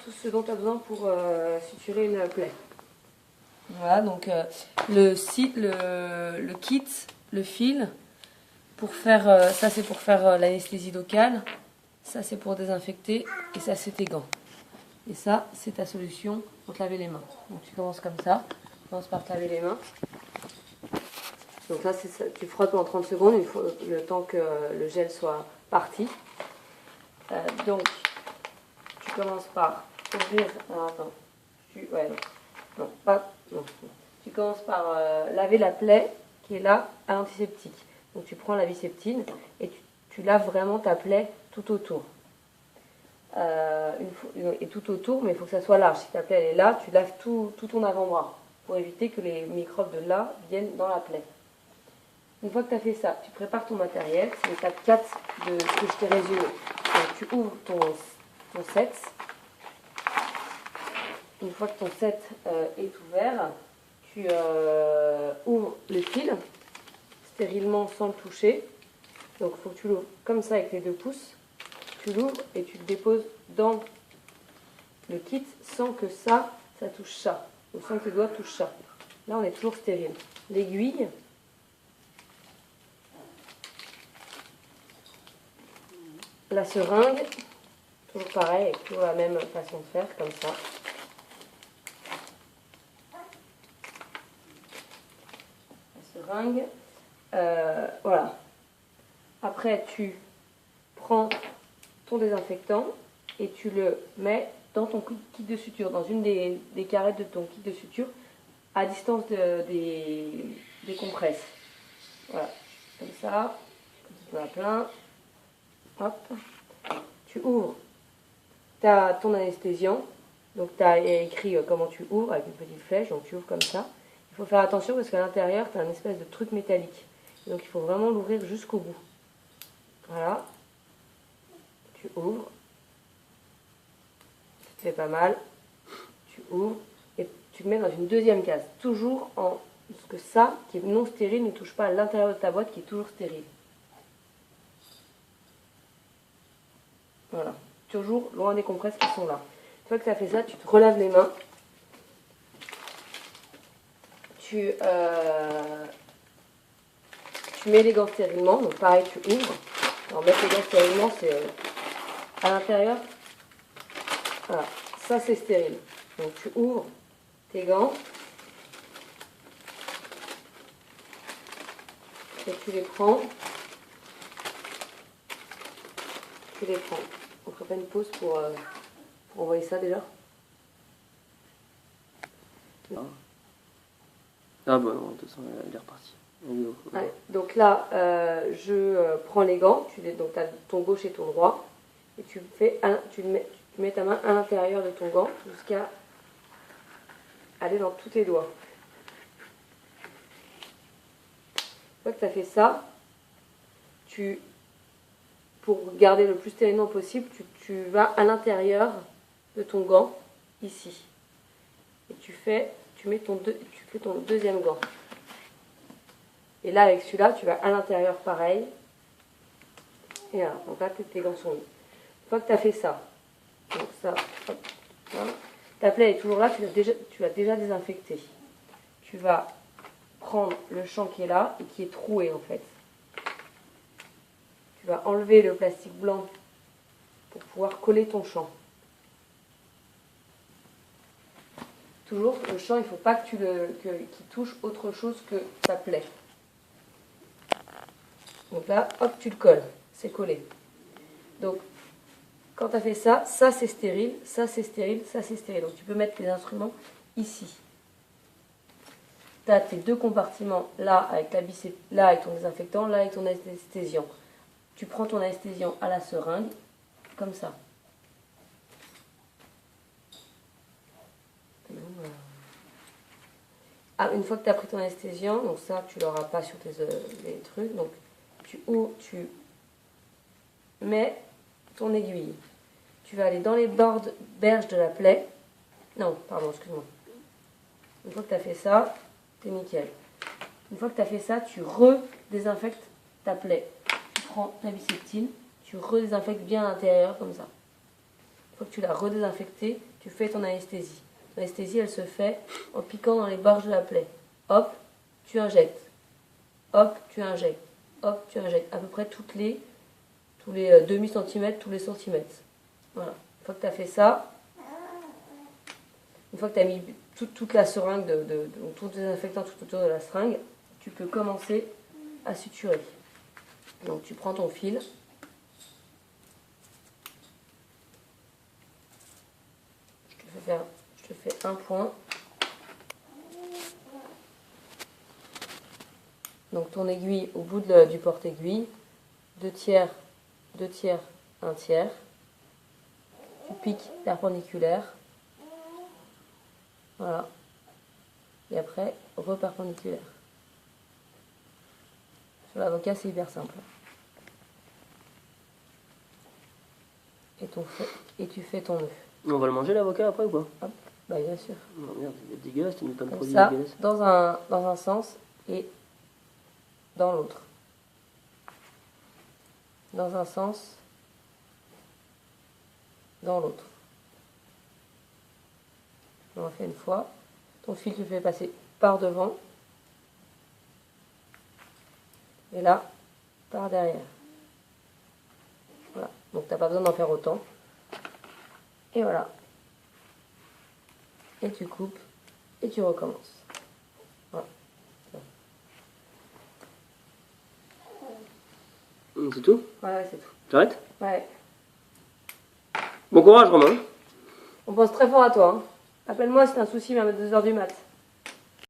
tout ce dont tu as besoin pour suturer une plaie. Voilà, donc le kit, le fil, pour faire, ça c'est pour faire l'anesthésie locale, ça c'est pour désinfecter, et ça c'est tes gants. Et ça c'est ta solution pour te laver les mains. Donc tu commences comme ça, tu commences par te laver les mains. Donc là, tu frottes pendant 30 secondes, le temps que le gel soit parti. Donc, tu commences par ouvrir. Alors, attends. Non. Tu commences par laver la plaie qui est là à l'antiseptique. Donc, tu prends la biseptine et tu laves vraiment ta plaie tout autour. Et tout autour, mais il faut que ça soit large. Si ta plaie elle est là, tu laves tout ton avant-bras pour éviter que les microbes de là viennent dans la plaie. Une fois que tu as fait ça, tu prépares ton matériel. C'est l'étape 4 de ce que je t'ai résumé. Donc, tu ouvres ton set. Une fois que ton set est ouvert, tu ouvres le fil stérilement sans le toucher. Donc il faut que tu l'ouvres comme ça avec les 2 pouces. Tu l'ouvres et tu le déposes dans le kit sans que ça touche ça. Ou sans que tes doigts touchent ça. Là, on est toujours stérile. L'aiguille. La seringue, toujours pareil, avec toujours la même façon de faire, comme ça. La seringue, voilà. Après, tu prends ton désinfectant et tu le mets dans ton kit de suture, dans une des carettes de ton kit de suture, à distance des compresses. Voilà, comme ça, tu en as plein. Hop. Tu ouvres ton anesthésiant. Donc tu as écrit comment tu ouvres avec une petite flèche. Donc tu ouvres comme ça. Il faut faire attention parce qu'à l'intérieur, tu as un espèce de truc métallique. Donc il faut vraiment l'ouvrir jusqu'au bout. Voilà. Tu ouvres. Ça te fait pas mal. Tu ouvres. Et tu le mets dans une deuxième case. Toujours en... Parce que ça, qui est non stérile, ne touche pas à l'intérieur de ta boîte qui est toujours stérile. Voilà, toujours loin des compresses qui sont là. Une fois que tu as fait ça, tu te relaves les mains. Tu mets les gants stérilement. Donc pareil, tu ouvres. Alors mettre les gants stérilement, c'est à l'intérieur. Voilà, ça c'est stérile. Donc tu ouvres tes gants. Et tu les prends. On ferait pas une pause pour envoyer ça déjà? Ah bah non, de toute façon, elle est repartie. Ouais, donc là, je prends les gants, donc tu as ton gauche et ton droit, et tu mets ta main à l'intérieur de ton gant jusqu'à aller dans tous tes doigts. Une fois que tu as fait ça, pour garder le plus stérilement possible, tu vas à l'intérieur de ton gant, ici. Et tu fais ton deuxième gant. Et là, avec celui-là, tu vas à l'intérieur pareil. Et voilà, donc là, tes gants sont mis. Une fois que tu as fait ça, donc ça, hop, voilà. Ta plaie est toujours là, tu l'as déjà désinfecté. Tu vas prendre le champ qui est là et qui est troué en fait. Tu vas enlever le plastique blanc pour pouvoir coller ton champ. Toujours, le champ, il ne faut pas qu'il touche autre chose que ta plaie. Donc là, hop, tu le colles. C'est collé. Donc, quand tu as fait ça, ça c'est stérile, ça c'est stérile, ça c'est stérile. Donc tu peux mettre tes instruments ici. Tu as tes 2 compartiments, là avec ton désinfectant, là avec ton anesthésiant. Tu prends ton anesthésiant à la seringue, comme ça. Ah, une fois que tu as pris ton anesthésiant, donc ça tu l'auras pas sur les trucs, donc tu mets ton aiguille. Tu vas aller dans les berges de la plaie. Non, pardon, excuse-moi. Une fois que tu as fait ça, t'es nickel. Une fois que tu as fait ça, tu redésinfectes ta plaie. Tu prends ta biseptine, tu redésinfectes bien à l'intérieur comme ça. Une fois que tu l'as redésinfecté, tu fais ton anesthésie. Ton anesthésie, elle se fait en piquant dans les barges de la plaie. Hop, tu injectes. Hop, tu injectes. Hop, tu injectes. À peu près tous les demi-centimètres, tous les centimètres. Voilà. Une fois que tu as fait ça, une fois que tu as mis toute la seringue, tout le désinfectant tout autour de la seringue, tu peux commencer à suturer. Donc tu prends ton fil. Je te fais un point. Donc ton aiguille au bout du porte-aiguille, 2 tiers, 2 tiers, 1 tiers. Tu piques perpendiculaire. Voilà. Et après, reperpendiculaire. Sur l'avocat, c'est hyper simple. Et tu fais ton œuf. On va le manger l'avocat après ou pas? Hop, bah bien sûr. Non, merde, il est dégueulasse, tu mets plein de Comme produits ça, dégueulasses. dans un sens et dans l'autre. Dans un sens, dans l'autre. On l'a fait une fois. Ton fil, tu le fais passer par devant. Et là, par derrière. Voilà. Donc, tu n'as pas besoin d'en faire autant. Et voilà. Et tu coupes. Et tu recommences. Voilà. C'est tout? Ouais, c'est tout. J'arrête? Ouais. Bon courage Romain. On pense très fort à toi. Hein. Appelle-moi si t'as un souci, même à 2h du mat'.